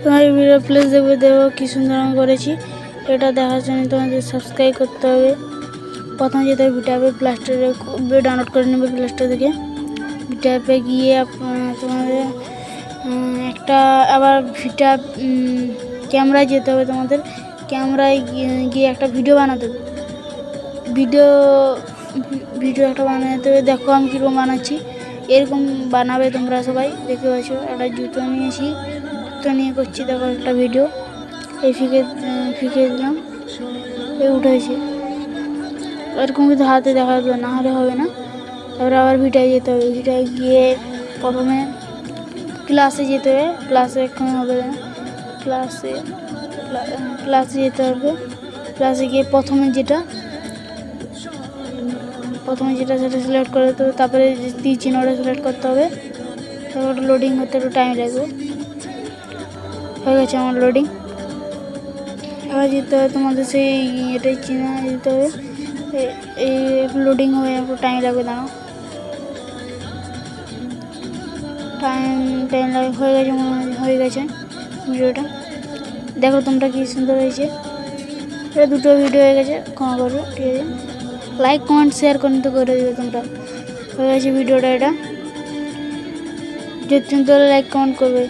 তোমার video please দেখো কি সুন্দর আমি করেছি। এটা দেখার জন্য তোমাদের সাবস্ক্রাইব করতে হবে। প্রথমে যেতে হবে ভিটা অ্যাপে, প্লে স্টোরে ডাউনলোড করে নেবে প্লে স্টোর থেকে। ভিটা অ্যাপে গিয়ে তোমাদের একটা আবার ভিটা ক্যামেরায় যেতে হবে। তোমাদের ক্যামেরায় গিয়ে একটা ভিডিও বানাতে হবে। ভিডিও একটা বানাতে হবে। দেখো আমি কীরকম বানাচ্ছি, এরকম বানাবে তোমরা সবাই। দেখতে পাচ্ছ একটা জুতো নিয়েছি, জুতো নিয়ে করছি। দেখো একটা ভিডিও এই ফিকে দিলাম, এই উঠেছে। এরকম কিন্তু হাতে দেখা যাবে, না হলে হবে না। তারপরে আবার ভিটায় যেতে হবে। ভিটায় গিয়ে প্রথমে ক্লাসে যেতে হবে। ক্লাসে এখন হবে না, ক্লাসে যেতে হবে। ক্লাসে গিয়ে প্রথমে যেটা সেটা সিলেক্ট করে দিতে হবে। তারপরে তীর চিহ্নটা সিলেক্ট করতে হবে। তারপর ওটা লোডিং হতে একটু টাইম লাগবে। হয়ে গেছে আমার লোডিং। এবার যেতে হবে তোমাদের সেই এটাই চিহ্ন দিতে হবে। এই লোডিং হয়ে একটু টাইম লাগবে, দাঁড়াও। টাইম লাগে। হয়ে গেছে ভিডিওটা। দেখো তোমরা কি সুন্দর হয়েছে। এটা দুটো ভিডিও হয়ে গেছে, ক্ষমা করবে, ঠিক আছে। লাইক কমেন্ট শেয়ার কিন্তু করে দেবে তোমরা। হয়ে গেছে ভিডিওটা। এটা যদি তোমরা লাইক কমেন্ট করবে।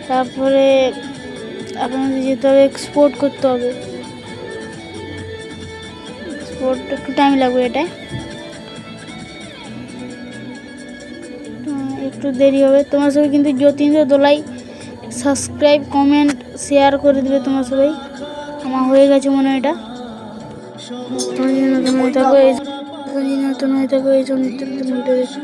তারপরে আপনাদের যেতে হবে, এক্সপোর্ট করতে হবে। এক্সপোর্ট একটু টাইম লাগবে, এটাই একটু দেরি হবে। তোমার সবাই কিন্তু যতীন্দ্র দোলাই সাবস্ক্রাইব কমেন্ট শেয়ার করে দেবে তোমরা সবাই। আমার হয়ে গেছে মনে হয়। এটা নতুন হয়ে থাকো এই সব ভিডিও দেখো।